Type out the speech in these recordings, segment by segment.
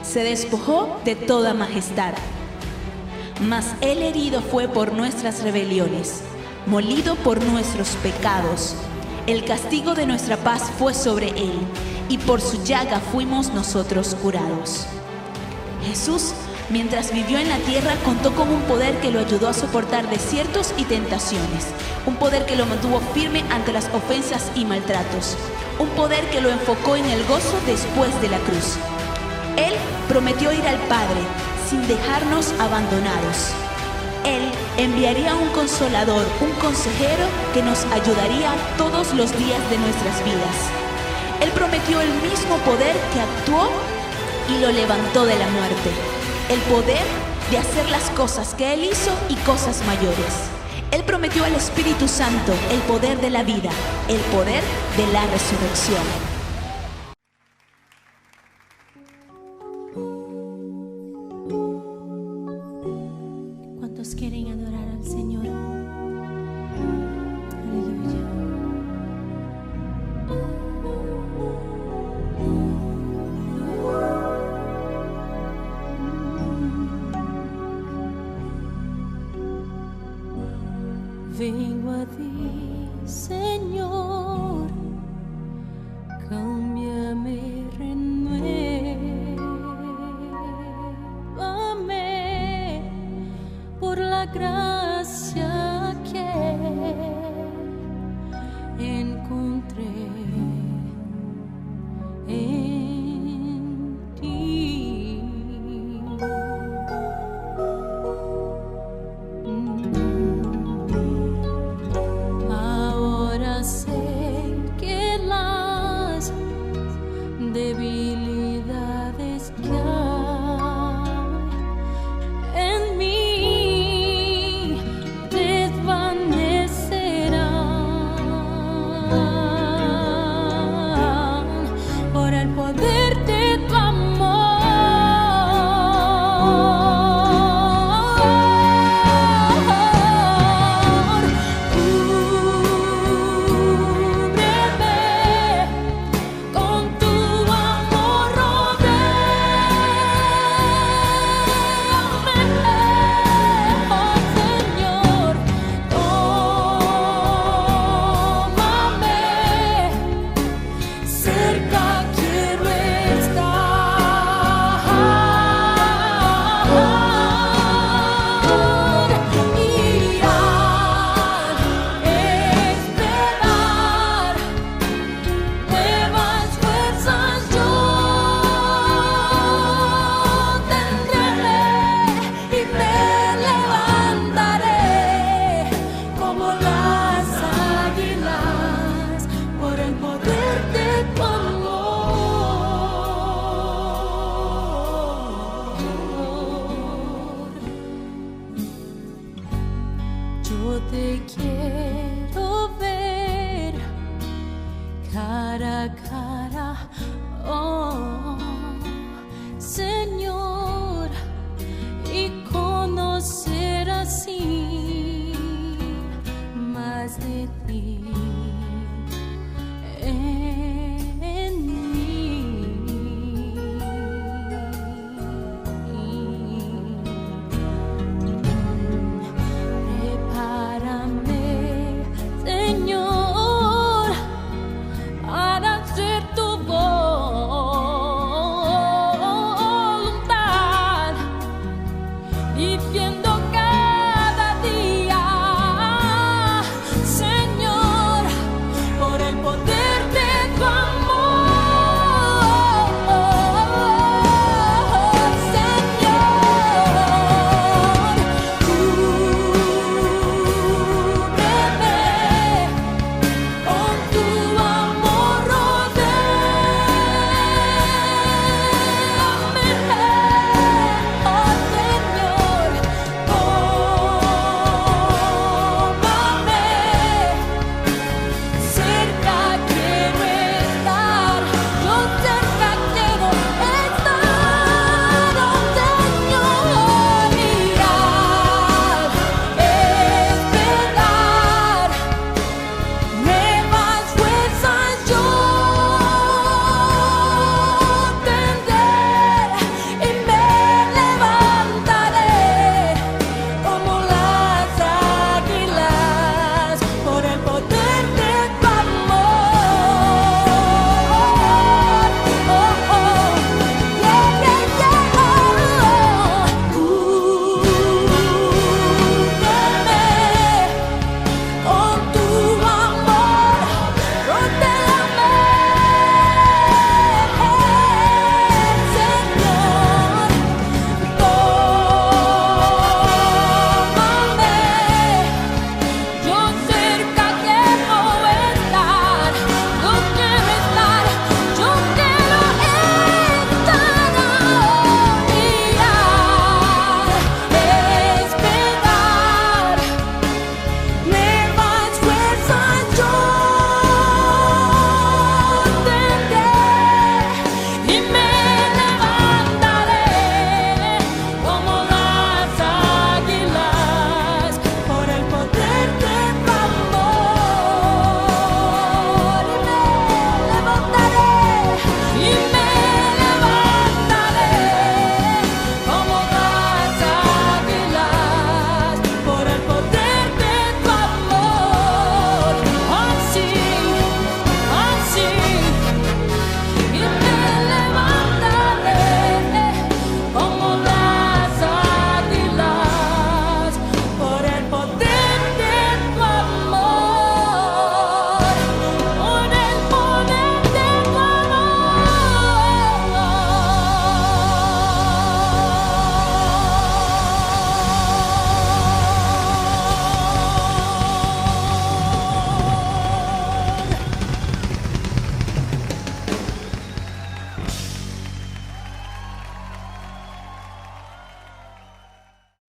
se despojó de toda majestad. Mas Él herido fue por nuestras rebeliones, molido por nuestros pecados. El castigo de nuestra paz fue sobre Él, y por su llaga fuimos nosotros curados. Jesús, mientras vivió en la tierra, contó con un poder que lo ayudó a soportar desiertos y tentaciones, un poder que lo mantuvo firme ante las ofensas y maltratos, un poder que lo enfocó en el gozo después de la cruz. Él prometió ir al Padre sin dejarnos abandonados. Él enviaría un consolador, un consejero que nos ayudaría todos los días de nuestras vidas. Él prometió el mismo poder que actuó y lo levantó de la muerte. El poder de hacer las cosas que Él hizo y cosas mayores. Él prometió al Espíritu Santo el poder de la vida, el poder de la resurrección. ¿Cuántos quieren adorar al Señor? Aleluya. Vengo a ti, Señor, cámbiame, renuévame por la gracia que encontré en ti. Ahora sé que las debilidades que hay en mí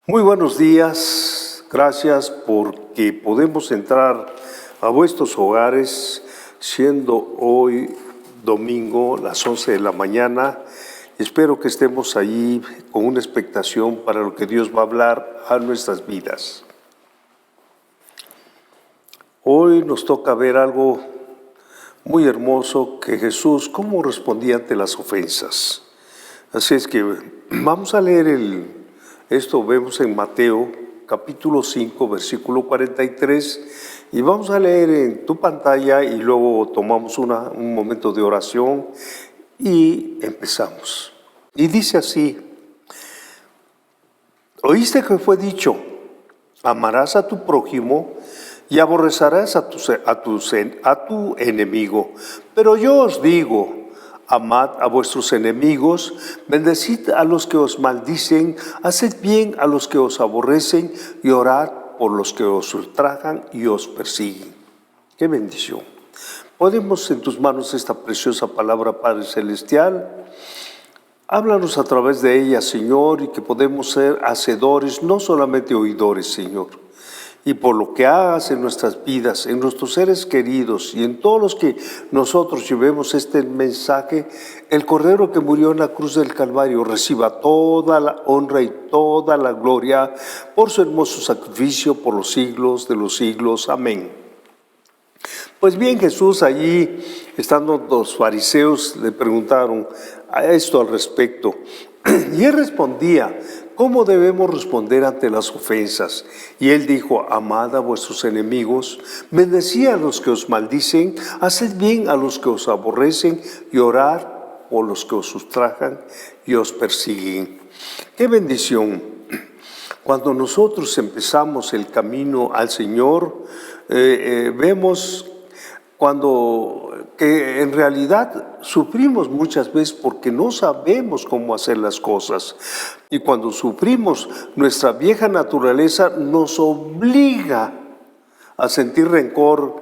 Muy buenos días, gracias porque podemos entrar a vuestros hogares siendo hoy domingo las 11 de la mañana. Espero que estemos allí con una expectación para lo que Dios va a hablar a nuestras vidas. Hoy nos toca ver algo muy hermoso, que Jesús, cómo respondía ante las ofensas. Así es que vamos a leer esto vemos en Mateo capítulo 5, versículo 43, y vamos a leer en tu pantalla y luego tomamos un momento de oración y empezamos. Y dice así: oíste que fue dicho, amarás a tu prójimo y aborrecerás a tu enemigo. Pero yo os digo, amad a vuestros enemigos, bendecid a los que os maldicen, haced bien a los que os aborrecen y orad por los que os ultrajan y os persiguen. ¡Qué bendición! Ponemos en tus manos esta preciosa palabra, Padre Celestial. Háblanos a través de ella, Señor, y que podemos ser hacedores, no solamente oidores, Señor. Y por lo que hagas en nuestras vidas, en nuestros seres queridos y en todos los que nosotros llevemos este mensaje, el Cordero que murió en la cruz del Calvario reciba toda la honra y toda la gloria por su hermoso sacrificio por los siglos de los siglos. Amén. Pues bien, Jesús allí, estando los fariseos, le preguntaron a esto al respecto. Y él respondía: ¿cómo debemos responder ante las ofensas? Y él dijo: amad a vuestros enemigos, bendecid a los que os maldicen, haced bien a los que os aborrecen y orad por los que os ultrajan y os persiguen. ¡Qué bendición! Cuando nosotros empezamos el camino al Señor, vemos que en realidad sufrimos muchas veces porque no sabemos cómo hacer las cosas. Y cuando sufrimos, nuestra vieja naturaleza nos obliga a sentir rencor,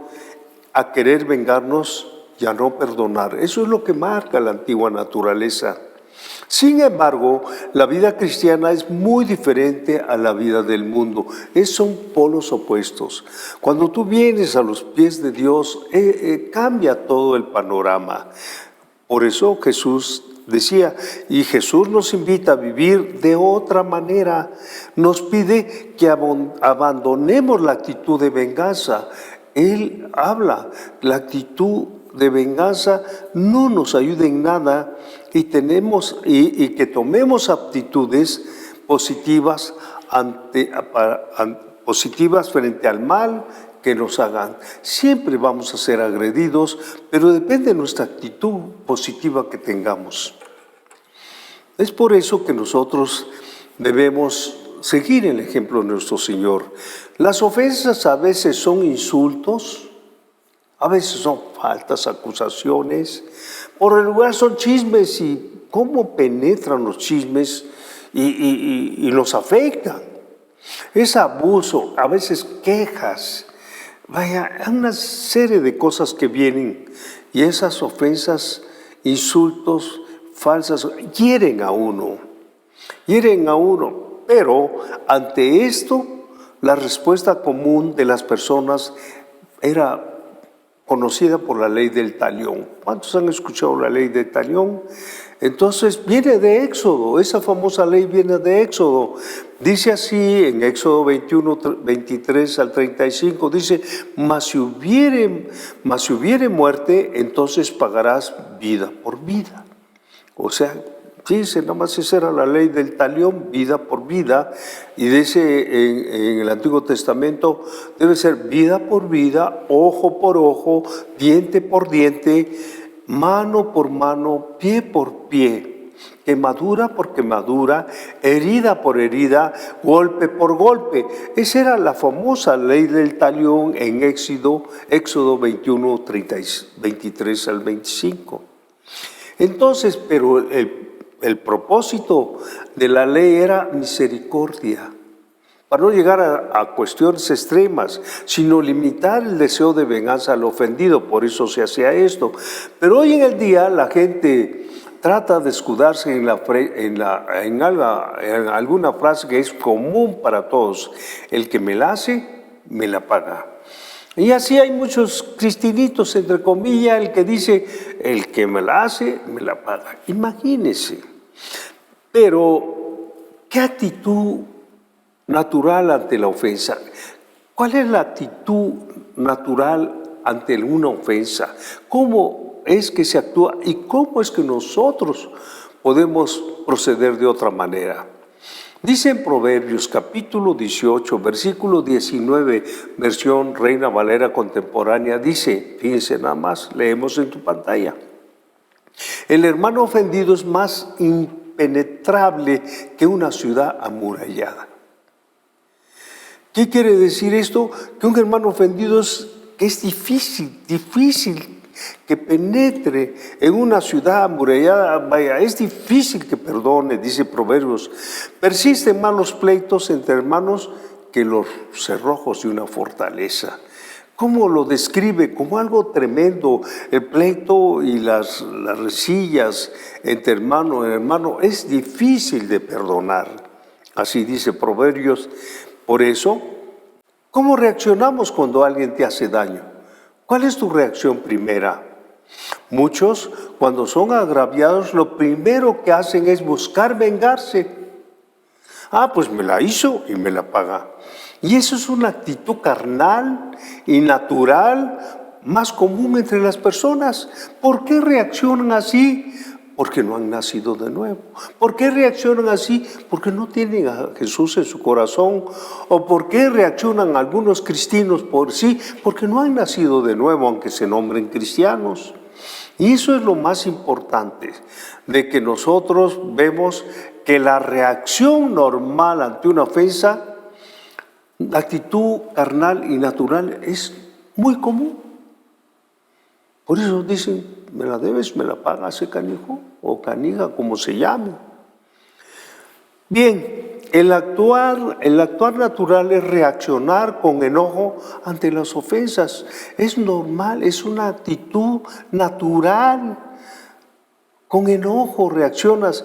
a querer vengarnos y a no perdonar. Eso es lo que marca la antigua naturaleza. Sin embargo, la vida cristiana es muy diferente a la vida del mundo. Son polos opuestos. Cuando tú vienes a los pies de Dios, cambia todo el panorama. Por eso Jesús decía, y Jesús nos invita a vivir de otra manera. Nos pide que abandonemos la actitud de venganza. Él habla, la actitud de venganza no nos ayuda en nada, y que tomemos actitudes positivas positivas frente al mal que nos hagan. Siempre vamos a ser agredidos, pero depende de nuestra actitud positiva que tengamos. Es por eso que nosotros debemos seguir el ejemplo de nuestro Señor. Las ofensas a veces son insultos, a veces son faltas, acusaciones. Por el lugar son chismes, y cómo penetran los chismes y nos afectan. Es abuso, a veces quejas. Vaya, hay una serie de cosas que vienen, y esas ofensas, insultos, falsas, hieren a uno. Pero ante esto, la respuesta común de las personas era conocida por la ley del talión. ¿Cuántos han escuchado la ley del talión? Entonces viene de Éxodo, esa famosa ley viene de Éxodo. Dice así en Éxodo 21, 23 al 35, dice: mas si hubiere muerte, entonces pagarás vida por vida. O sea, dice, nada más esa era la ley del talión, vida por vida. Y dice en el Antiguo Testamento, debe ser vida por vida, ojo por ojo, diente por diente, mano por mano, pie por pie, quemadura por quemadura, herida por herida, golpe por golpe. Esa era la famosa ley del talión en Éxodo 21, 23 al 25. Entonces, pero el propósito de la ley era misericordia, para no llegar a cuestiones extremas, sino limitar el deseo de venganza al ofendido. Por eso se hacía esto. Pero hoy en el día la gente trata de escudarse en alguna frase que es común para todos. El que me la hace, me la paga. Y así hay muchos cristianitos, entre comillas, el que dice, el que me la hace, me la paga. Imagínense. Pero, ¿qué actitud natural ante la ofensa? ¿Cuál es la actitud natural ante una ofensa? ¿Cómo es que se actúa y cómo es que nosotros podemos proceder de otra manera? Dice en Proverbios capítulo 18, versículo 19, versión Reina Valera contemporánea, dice, fíjense nada más, leemos en tu pantalla. El hermano ofendido es más impenetrable que una ciudad amurallada. ¿Qué quiere decir esto? Que un hermano ofendido es difícil que penetre en una ciudad amurallada. Vaya, es difícil que perdone, dice Proverbios. Persisten más los pleitos entre hermanos que los cerrojos de una fortaleza. ¿Cómo lo describe? Como algo tremendo. El pleito y las rencillas entre hermano y hermano es difícil de perdonar. Así dice Proverbios. Por eso, ¿cómo reaccionamos cuando alguien te hace daño? ¿Cuál es tu reacción primera? Muchos, cuando son agraviados, lo primero que hacen es buscar vengarse. Pues me la hizo y me la paga. Y eso es una actitud carnal y natural más común entre las personas. ¿Por qué reaccionan así? Porque no han nacido de nuevo. ¿Por qué reaccionan así? Porque no tienen a Jesús en su corazón. ¿O por qué reaccionan algunos cristianos por sí? Porque no han nacido de nuevo, aunque se nombren cristianos. Y eso es lo más importante, de que nosotros vemos que la reacción normal ante una ofensa, la actitud carnal y natural es muy común. Por eso dicen, me la debes, me la paga ese canijo o canija, como se llame. Bien, el actuar natural es reaccionar con enojo ante las ofensas. Es normal, es una actitud natural. Con enojo reaccionas.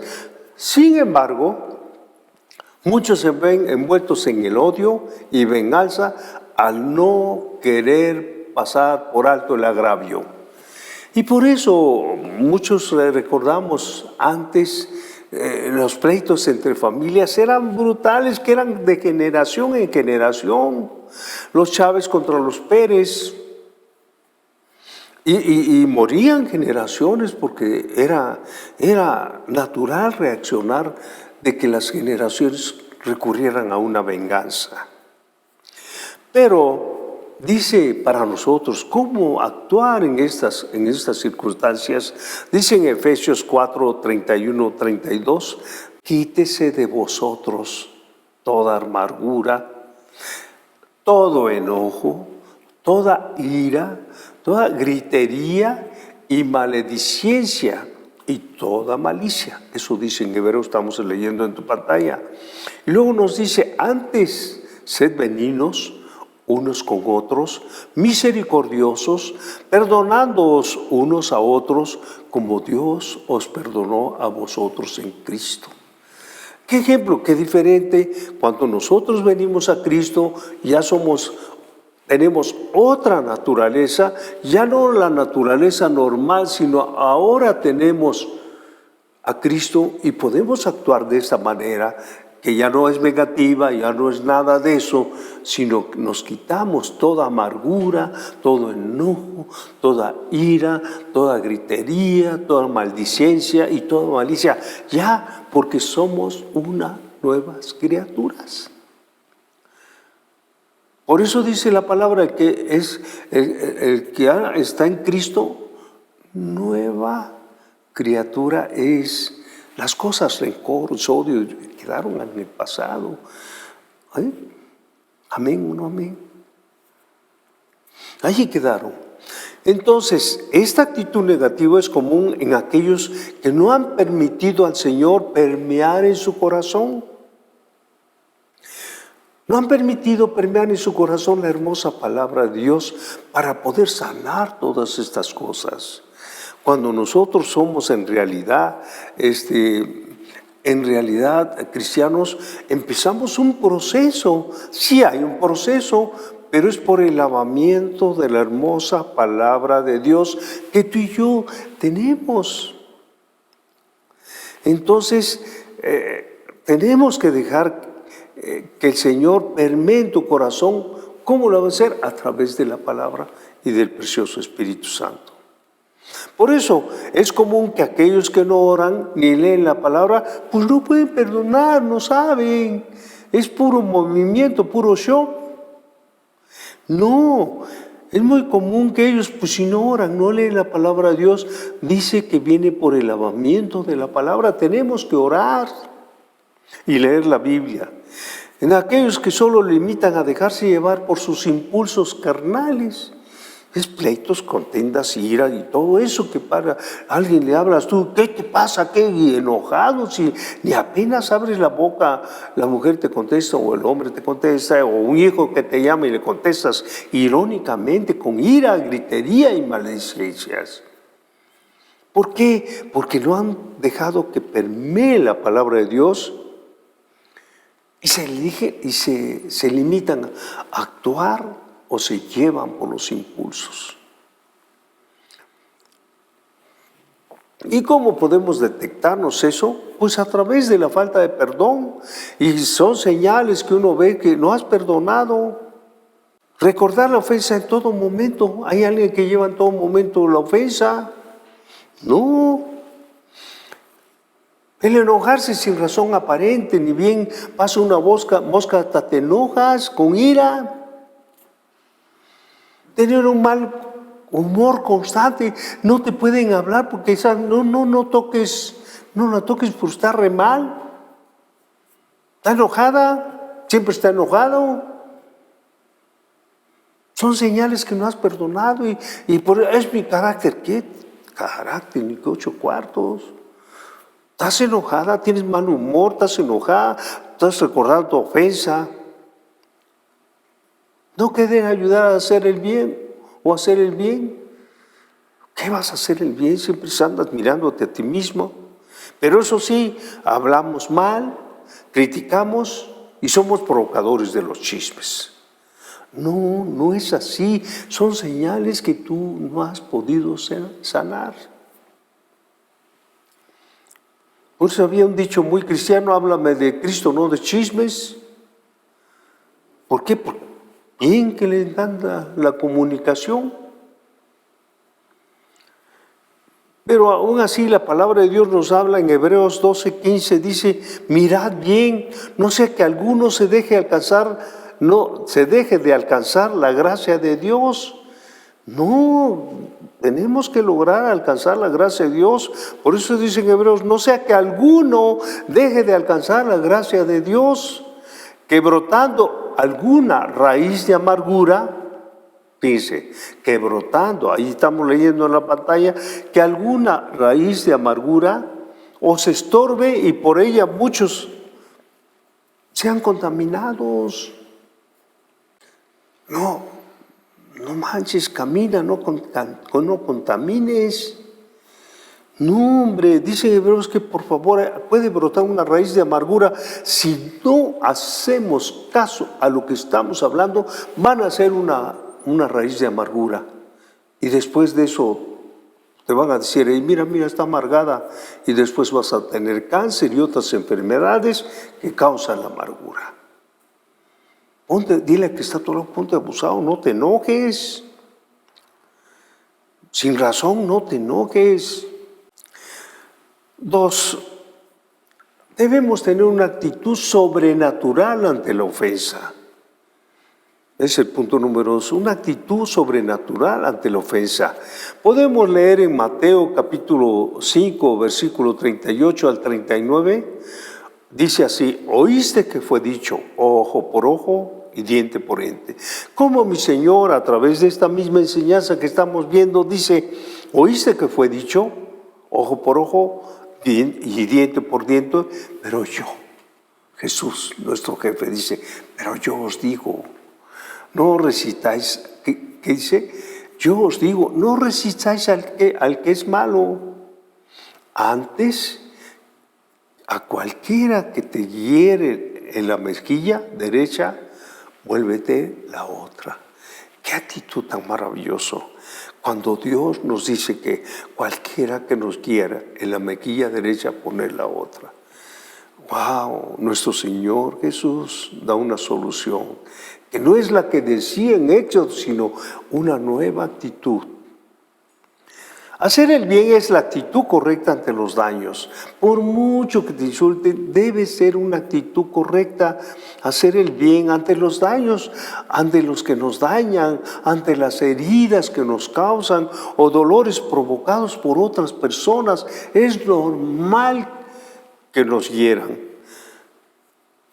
Sin embargo, muchos se ven envueltos en el odio y venganza al no querer pasar por alto el agravio. Y por eso muchos recordamos antes los pleitos entre familias eran brutales, que eran de generación en generación. Los Chávez contra los Pérez. Y morían generaciones porque era natural reaccionar de que las generaciones recurrieran a una venganza. Pero dice para nosotros cómo actuar en estas circunstancias. Dice en Efesios 4, 31, 32, quítese de vosotros toda amargura, todo enojo, toda ira, toda gritería y maledicencia y toda malicia. Eso dice en hebreo, estamos leyendo en tu pantalla. Y luego nos dice, antes sed benignos unos con otros, misericordiosos, perdonándoos unos a otros, como Dios os perdonó a vosotros en Cristo. ¿Qué ejemplo? Qué diferente. Cuando nosotros venimos a Cristo, ya tenemos otra naturaleza, ya no la naturaleza normal, sino ahora tenemos a Cristo y podemos actuar de esta manera, que ya no es negativa, ya no es nada de eso, sino que nos quitamos toda amargura, todo enojo, toda ira, toda gritería, toda maldicencia y toda malicia, ya porque somos unas nuevas criaturas. Por eso dice la palabra que es el que está en Cristo, nueva criatura es. Las cosas, rencor, odio, quedaron en el pasado. Amén o no amén. Allí quedaron. Entonces, esta actitud negativa es común en aquellos que no han permitido al Señor permear en su corazón. No han permitido permear en su corazón la hermosa palabra de Dios para poder sanar todas estas cosas. cuando nosotros somos en realidad cristianos, empezamos un proceso. Sí hay un proceso, pero es por el lavamiento de la hermosa palabra de Dios que tú y yo tenemos. Entonces, tenemos que dejar que el Señor permee en tu corazón. ¿Cómo lo va a hacer? A través de la palabra y del precioso Espíritu Santo. Por eso es común que aquellos que no oran ni leen la palabra, pues no pueden perdonar, no saben. Es puro movimiento, puro show. No, es muy común que ellos, pues si no oran, no leen la palabra de Dios, dice que viene por el lavamiento de la palabra. Tenemos que orar y leer la Biblia. En aquellos que solo limitan a dejarse llevar por sus impulsos carnales, es pleitos, contendas, ira y todo eso que para alguien le hablas tú, ¿qué te pasa? ¿Qué enojado? Si ni apenas abres la boca, la mujer te contesta o el hombre te contesta o un hijo que te llama y le contestas irónicamente, con ira, gritería y maledicencias. ¿Por qué? Porque no han dejado que permee la palabra de Dios y se limitan a actuar o se llevan por los impulsos. ¿Y cómo podemos detectarnos eso? Pues a través de la falta de perdón. Y son señales que uno ve que no has perdonado. Recordar la ofensa en todo momento. ¿Hay alguien que lleva en todo momento la ofensa? No. El enojarse sin razón aparente, ni bien pasa una mosca hasta te enojas con ira. Tener un mal humor constante, no te pueden hablar porque esa no la toques por estar re mal. Está enojada, siempre está enojado. Son señales que no has perdonado y por es mi carácter. ¿Qué carácter? Ni que 8 cuartos. Estás enojada, tienes mal humor, estás enojada, estás recordando tu ofensa. No queden ayudar a hacer el bien o hacer el bien. ¿Qué vas a hacer el bien? Siempre andas mirándote a ti mismo. Pero eso sí, hablamos mal, criticamos y somos provocadores de los chismes. No es así. Son señales que tú no has podido sanar. Por eso había un dicho muy cristiano: háblame de Cristo, no de chismes. ¿Por qué? Porque bien que le encanta la comunicación. Pero aún así la palabra de Dios nos habla en Hebreos 12:15, dice: mirad bien, no sea que alguno se deje de alcanzar la gracia de Dios. No, tenemos que lograr alcanzar la gracia de Dios. Por eso dice en Hebreos: no sea que alguno deje de alcanzar la gracia de Dios, que brotando alguna raíz de amargura, dice, que brotando, ahí estamos leyendo en la pantalla, que alguna raíz de amargura os estorbe y por ella muchos sean contaminados. No manches, camina, no contamines. No, hombre, dice Hebreos que por favor puede brotar una raíz de amargura. Si no hacemos caso a lo que estamos hablando, van a ser una raíz de amargura. Y después de eso te van a decir: mira, está amargada. Y después vas a tener cáncer y otras enfermedades que causan la amargura. Dile que está todo a punto de abusado, no te enojes. Sin razón, no te enojes. 2, debemos tener una actitud sobrenatural ante la ofensa. Es el punto número 2, una actitud sobrenatural ante la ofensa. Podemos leer en Mateo capítulo 5, versículo 38 al 39. Dice así: oíste que fue dicho, ojo por ojo y diente por diente. Como mi Señor, a través de esta misma enseñanza que estamos viendo, dice: oíste que fue dicho, ojo por ojo y diente por diente, pero yo, Jesús, nuestro jefe, dice: pero yo os digo. No recitáis, ¿qué dice? yo os digo, no resistáis al que es malo. Antes, a cualquiera que te hiere en la mejilla derecha, vuélvete la otra. Qué actitud tan maravillosa. Cuando Dios nos dice que cualquiera que nos quiera en la mejilla derecha, poner la otra. ¡Wow! Nuestro Señor Jesús da una solución, que no es la que decía en Hechos, sino una nueva actitud. Hacer el bien es la actitud correcta ante los daños. Por mucho que te insulten, debe ser una actitud correcta. Hacer el bien ante los daños, ante los que nos dañan, ante las heridas que nos causan o dolores provocados por otras personas. Es normal que nos hieran.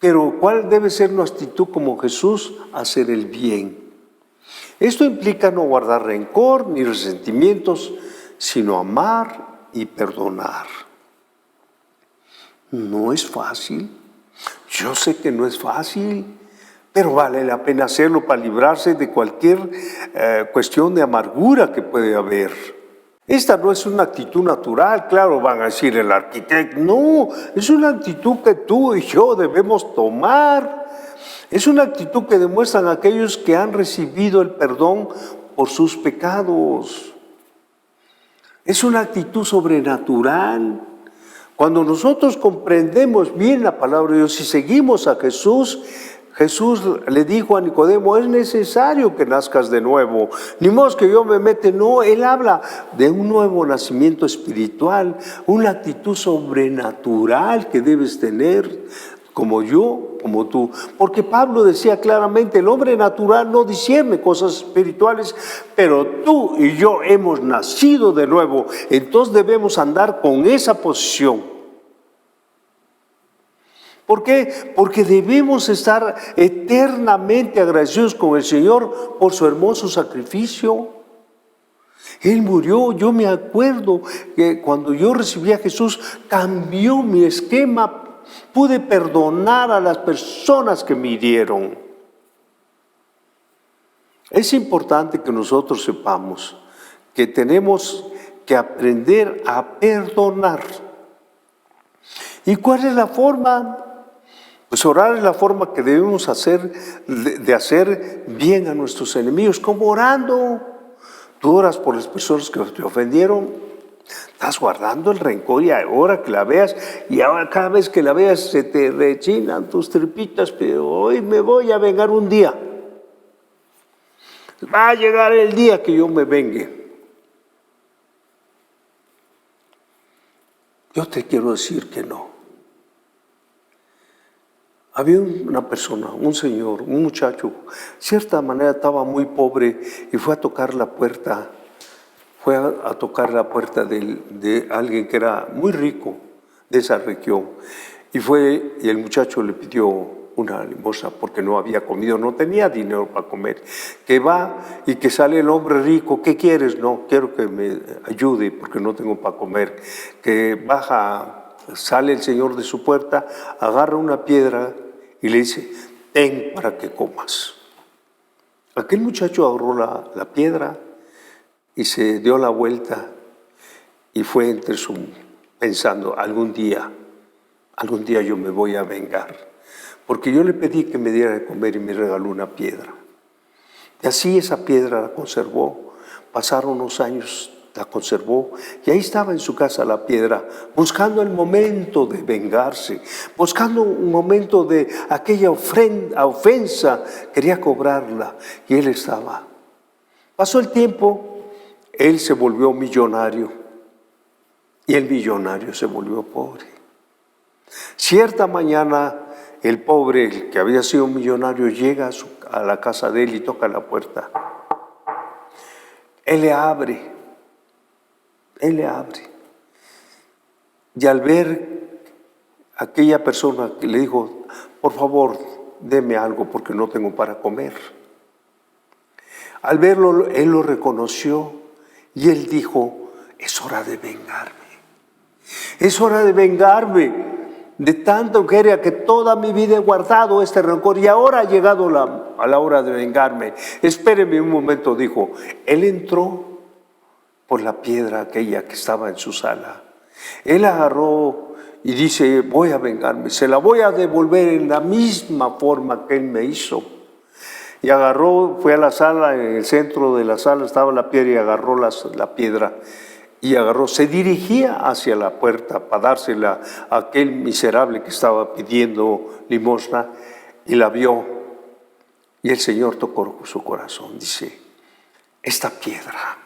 Pero ¿cuál debe ser nuestra actitud como Jesús? Hacer el bien. Esto implica no guardar rencor ni resentimientos, sino amar y perdonar. No es fácil. Yo sé que no es fácil, pero vale la pena hacerlo para librarse de cualquier cuestión de amargura que puede haber. Esta no es una actitud natural, claro, van a decir el arquitecto. No, es una actitud que tú y yo debemos tomar. Es una actitud que demuestran aquellos que han recibido el perdón por sus pecados. Es una actitud sobrenatural. Cuando nosotros comprendemos bien la palabra de Dios y seguimos a Jesús, Jesús le dijo a Nicodemo, es necesario que nazcas de nuevo. Ni modo que yo me mete, no, Él habla de un nuevo nacimiento espiritual, una actitud sobrenatural que debes tener, como yo, como tú. Porque Pablo decía claramente, el hombre natural no discierne cosas espirituales, pero tú y yo hemos nacido de nuevo. Entonces debemos andar con esa posición. ¿Por qué? Porque debemos estar eternamente agradecidos con el Señor por su hermoso sacrificio. Él murió, yo me acuerdo que cuando yo recibí a Jesús, cambió mi esquema. Pude perdonar a las personas que me hirieron. Es importante que nosotros sepamos que tenemos que aprender a perdonar. ¿Y cuál es la forma? Pues orar es la forma que debemos hacer de hacer bien a nuestros enemigos. ¿Cómo? Orando. Tú oras por las personas que te ofendieron. Estás guardando el rencor y ahora que la veas, y ahora cada vez que la veas se te rechinan tus tripitas, pero hoy me voy a vengar un día. Va a llegar el día que yo me vengue. Yo te quiero decir que no. Había una persona, un señor, un muchacho, de cierta manera estaba muy pobre y fue a tocar la puerta. Fue a tocar la puerta de alguien que era muy rico de esa región. Y el muchacho le pidió una limosna porque no había comido, no tenía dinero para comer. Que va y que sale el hombre rico, ¿qué quieres? No, quiero que me ayude porque no tengo para comer. Que baja, sale el señor de su puerta, agarra una piedra y le dice, ten para que comas. Aquel muchacho agarró la piedra y se dio la vuelta y fue pensando, algún día yo me voy a vengar. Porque yo le pedí que me diera de comer y me regaló una piedra. Y así esa piedra la conservó. Pasaron unos años, la conservó y ahí estaba en su casa la piedra, buscando el momento de vengarse, buscando un momento de aquella ofensa, quería cobrarla y él estaba. Pasó el tiempo. Él se volvió millonario y el millonario se volvió pobre. Cierta mañana, el pobre, el que había sido millonario, llega a la casa de él y toca la puerta. Él le abre. Y al ver a aquella persona que le dijo, por favor, deme algo porque no tengo para comer. Al verlo, él lo reconoció. Y él dijo, es hora de vengarme. Es hora de vengarme. de tanto que era que toda mi vida he guardado este rencor y ahora ha llegado a la hora de vengarme. Espéreme un momento, dijo. Él entró por la piedra aquella que estaba en su sala. Él agarró y dice, voy a vengarme, se la voy a devolver en la misma forma que él me hizo. Y agarró, fue a la sala, en el centro de la sala estaba la piedra y agarró la piedra. Y agarró, se dirigía hacia la puerta para dársela a aquel miserable que estaba pidiendo limosna y la vio. Y el Señor tocó su corazón, dice, esta piedra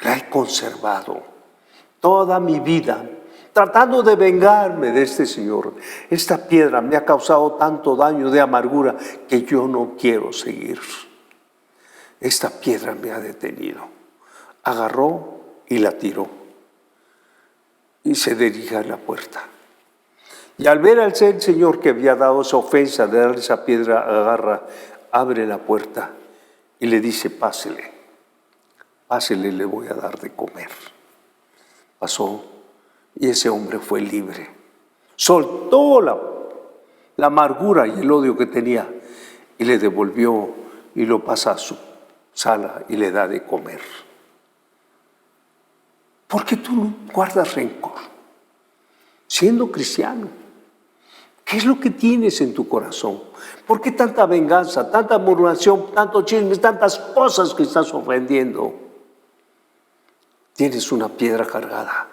la he conservado toda mi vida, tratando de vengarme de este señor. Esta piedra me ha causado tanto daño de amargura que yo no quiero seguir. Esta piedra me ha detenido. Agarró y la tiró y se dirige a la puerta. Y al ver al Señor que había dado esa ofensa de darle esa piedra, agarra, abre la puerta y le dice, pásele, le voy a dar de comer. Pasó y ese hombre fue libre. Soltó la amargura y el odio que tenía y le devolvió y lo pasa a su sala y le da de comer. ¿Por qué tú guardas rencor? Siendo cristiano, ¿qué es lo que tienes en tu corazón? ¿Por qué tanta venganza, tanta murmuración, tantos chismes, tantas cosas que estás ofendiendo? Tienes una piedra cargada.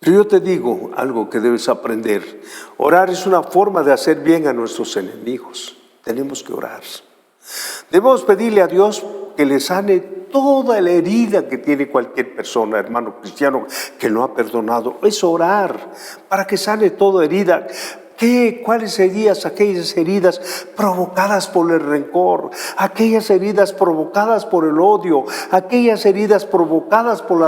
Pero yo te digo algo que debes aprender. Orar es una forma de hacer bien a nuestros enemigos. Tenemos que orar. Debemos pedirle a Dios que le sane toda la herida que tiene cualquier persona, hermano cristiano, que no ha perdonado. Es orar para que sane toda herida. ¿Cuáles heridas? Aquellas heridas provocadas por el rencor, aquellas heridas provocadas por el odio, aquellas heridas provocadas por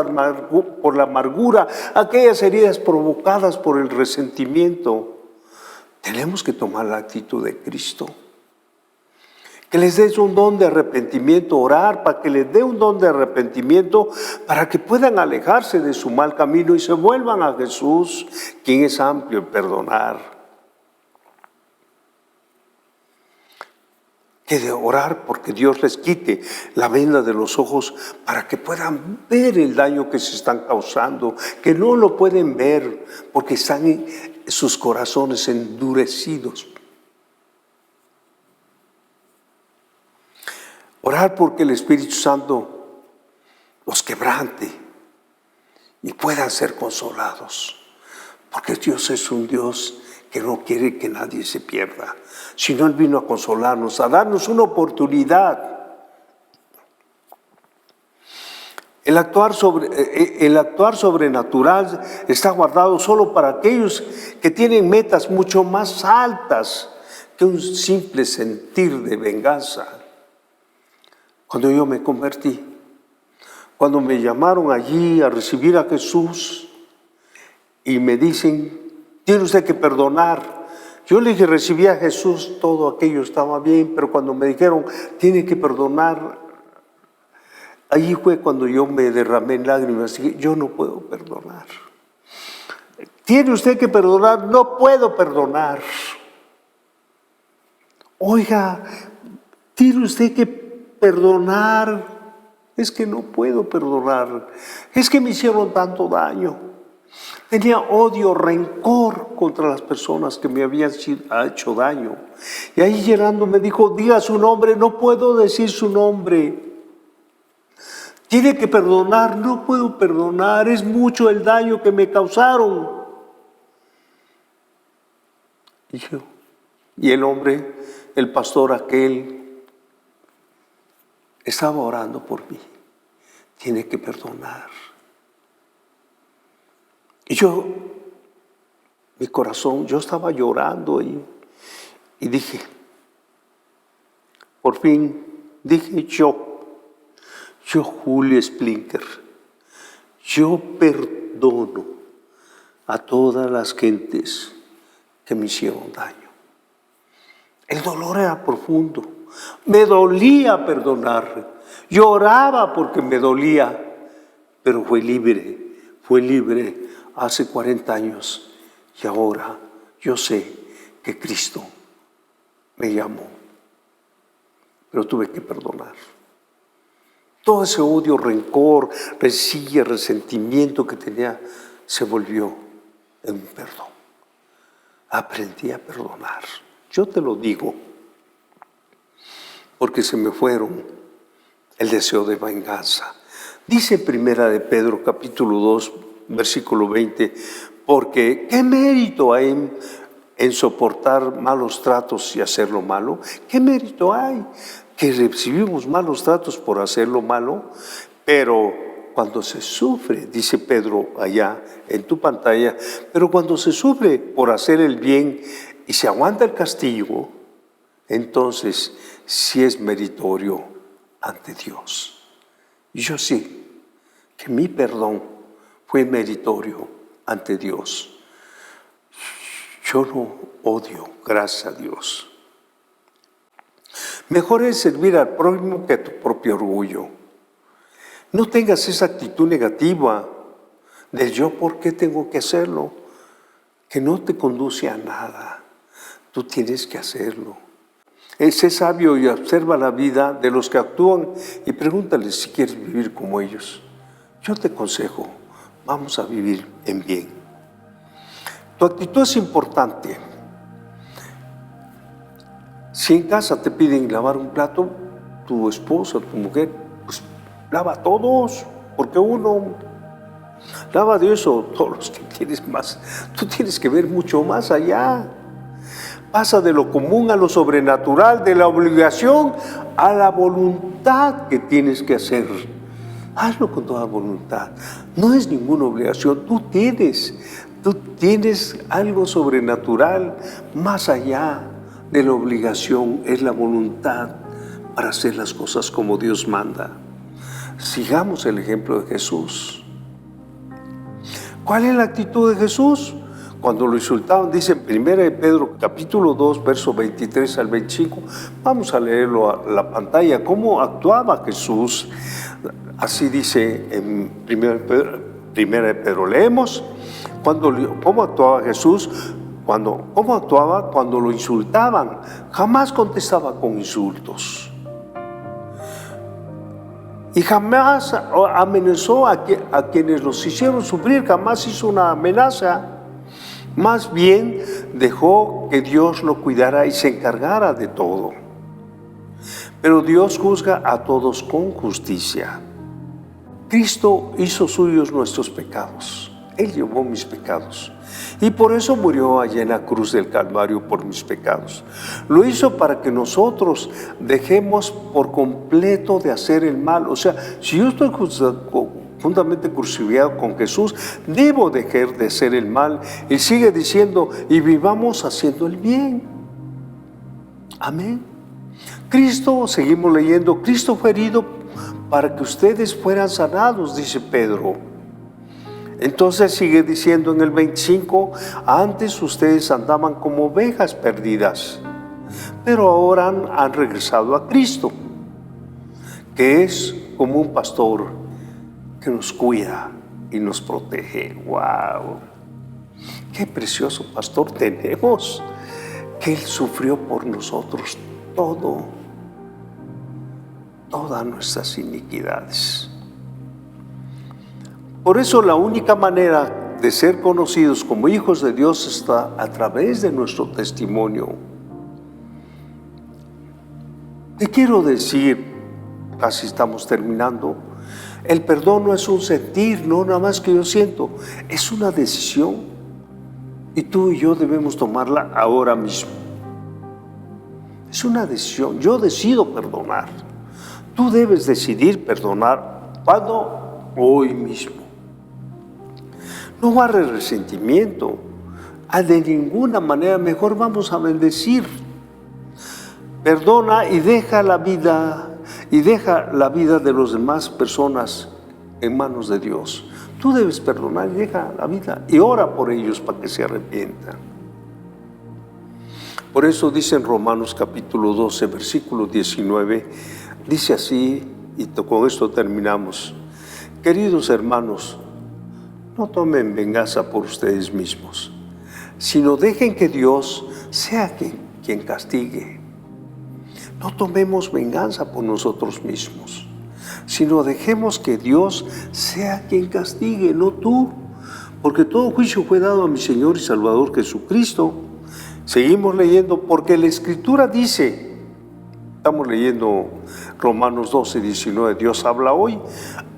la amargura, aquellas heridas provocadas por el resentimiento. Tenemos que tomar la actitud de Cristo. Que les des un don de arrepentimiento, orar para que les dé un don de arrepentimiento para que puedan alejarse de su mal camino y se vuelvan a Jesús, quien es amplio en perdonar. Que de orar porque Dios les quite la venda de los ojos para que puedan ver el daño que se están causando, que no lo pueden ver porque están en sus corazones endurecidos. Orar porque el Espíritu Santo los quebrante y puedan ser consolados. Porque Dios es un Dios que no quiere que nadie se pierda, sino Él vino a consolarnos, a darnos una oportunidad. El actuar sobrenatural está guardado solo para aquellos que tienen metas mucho más altas que un simple sentir de venganza. Cuando yo me convertí, cuando me llamaron allí a recibir a Jesús y me dicen, tiene usted que perdonar. Yo le dije, recibí a Jesús, todo aquello estaba bien, pero cuando me dijeron, tiene que perdonar, allí fue cuando yo me derramé en lágrimas y dije, yo no puedo perdonar. Tiene usted que perdonar, no puedo perdonar. Oiga, tiene usted que perdonar, es que no puedo perdonar, es que me hicieron tanto daño. Tenía odio, rencor contra las personas que me habían hecho daño. Y ahí llegando me dijo, diga su nombre, no puedo decir su nombre. Tiene que perdonar, no puedo perdonar, es mucho el daño que me causaron. Y el hombre, el pastor aquel, estaba orando por mí. Tiene que perdonar. Y mi corazón, yo estaba llorando y dije, por fin, dije yo, Julio Splinker, yo perdono a todas las gentes que me hicieron daño. El dolor era profundo, me dolía perdonar, lloraba porque me dolía, pero fue libre hace 40 años y ahora yo sé que Cristo me llamó, pero tuve que perdonar. Todo ese odio, rencor, rencilla, resentimiento que tenía se volvió en un perdón. Aprendí a perdonar. Yo te lo digo porque se me fueron el deseo de venganza. Dice Primera de Pedro, capítulo 2, versículo 20, porque ¿qué mérito hay en soportar malos tratos y hacer lo malo? ¿Qué mérito hay? Que recibimos malos tratos por hacer lo malo, pero cuando se sufre, dice Pedro allá en tu pantalla, pero cuando se sufre por hacer el bien y se aguanta el castigo, entonces sí es meritorio ante Dios. Y yo sí, que mi perdón fue meritorio ante Dios. Yo no odio, gracias a Dios. Mejor es servir al prójimo que a tu propio orgullo. No tengas esa actitud negativa de yo, ¿por qué tengo que hacerlo? Que no te conduce a nada. Tú tienes que hacerlo. Sé sabio y observa la vida de los que actúan y pregúntales si quieres vivir como ellos. Yo te aconsejo, vamos a vivir en bien. Tu actitud es importante. Si en casa te piden lavar un plato, tu esposa, tu mujer, pues lava todos, porque uno lava de eso, todos los que tienes más. Tú tienes que ver mucho más allá. Pasa de lo común a lo sobrenatural, de la obligación a la voluntad que tienes que hacer. Hazlo con toda voluntad. No es ninguna obligación. Tú tienes algo sobrenatural más allá de la obligación. Es la voluntad para hacer las cosas como Dios manda. Sigamos el ejemplo de Jesús. ¿Cuál es la actitud de Jesús? Cuando lo insultaban, dice en 1 de Pedro, capítulo 2, versos 23 al 25, vamos a leerlo a la pantalla, cómo actuaba Jesús. Así dice en 1 de Pedro, leemos cómo actuaba Jesús, cómo actuaba cuando lo insultaban. Jamás contestaba con insultos. Y jamás amenazó a quienes los hicieron sufrir, jamás hizo una amenaza. Más bien dejó que Dios lo cuidara y se encargara de todo. Pero Dios juzga a todos con justicia. Cristo hizo suyos nuestros pecados. Él llevó mis pecados. Y por eso murió allá en la cruz del Calvario por mis pecados. Lo hizo para que nosotros dejemos por completo de hacer el mal. O sea, si yo estoy juntamente crucificado con Jesús, debo dejar de hacer el mal. Y sigue diciendo, y vivamos haciendo el bien. Amén. Cristo, seguimos leyendo, Cristo fue herido para que ustedes fueran sanados, dice Pedro. Entonces sigue diciendo en el 25, antes ustedes andaban como ovejas perdidas, pero ahora han regresado a Cristo, que es como un pastor que nos cuida y nos protege. ¡Wow! ¡Qué precioso pastor tenemos! Que Él sufrió por nosotros todas nuestras iniquidades. Por eso la única manera de ser conocidos como hijos de Dios está a través de nuestro testimonio. Te quiero decir, casi estamos terminando, el perdón no es un sentir, no nada más que yo siento, es una decisión. Y tú y yo debemos tomarla ahora mismo. Es una decisión, yo decido perdonar. Tú debes decidir perdonar. ¿Cuándo? Hoy mismo. No guardes resentimiento. De ninguna manera, mejor vamos a bendecir. Perdona y deja la vida de las demás personas en manos de Dios. Tú debes perdonar y deja la vida y ora por ellos para que se arrepientan. Por eso dice en Romanos capítulo 12, versículo 19, dice así, y con esto terminamos. Queridos hermanos, no tomen venganza por ustedes mismos, sino dejen que Dios sea quien castigue. No tomemos venganza por nosotros mismos, sino dejemos que Dios sea quien castigue, no tú, porque todo juicio fue dado a mi Señor y Salvador Jesucristo. Seguimos leyendo, porque la Escritura dice, estamos leyendo Romanos 12, 19, Dios habla hoy,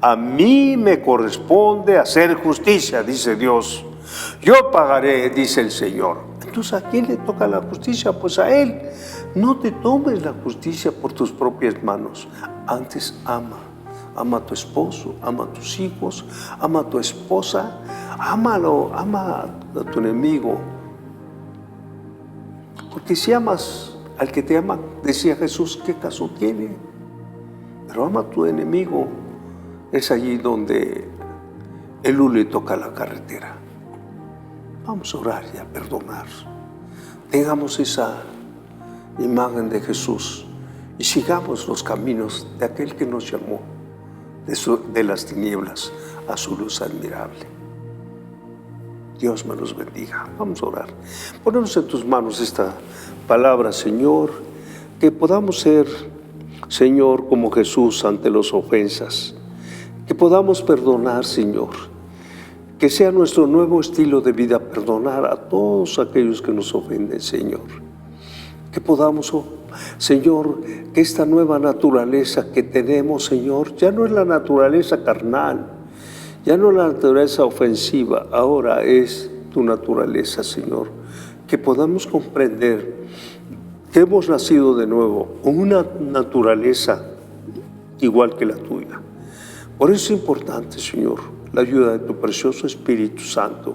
a mí me corresponde hacer justicia, dice Dios, yo pagaré, dice el Señor. Entonces, ¿a quién le toca la justicia? Pues a Él. No te tomes la justicia por tus propias manos, antes ama a tu esposo, ama a tus hijos, ama a tu esposa, ámalo, ama a tu enemigo. Porque si amas al que te ama, decía Jesús, ¿qué caso tiene? Pero ama a tu enemigo. Es allí donde el hule toca la carretera. Vamos a orar y a perdonar. Tengamos esa imagen de Jesús y sigamos los caminos de aquel que nos llamó de las tinieblas a su luz admirable. Dios me los bendiga. Vamos a orar. Ponemos en tus manos esta palabra, Señor, que podamos ser, Señor, como Jesús ante las ofensas, que podamos perdonar, Señor, que sea nuestro nuevo estilo de vida perdonar a todos aquellos que nos ofenden, Señor. Que podamos, Señor, que esta nueva naturaleza que tenemos, Señor, ya no es la naturaleza carnal, ya no es la naturaleza ofensiva, ahora es tu naturaleza, Señor. Que podamos comprender que hemos nacido de nuevo con una naturaleza igual que la tuya. Por eso es importante, Señor, la ayuda de tu precioso Espíritu Santo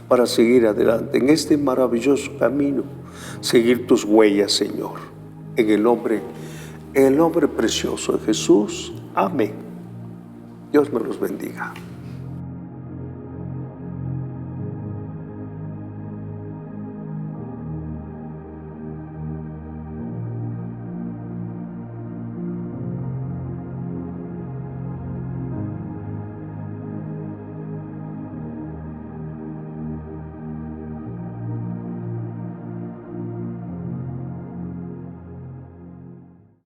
para seguir adelante en este maravilloso camino, seguir tus huellas, Señor. En el nombre precioso de Jesús. Amén. Dios me los bendiga.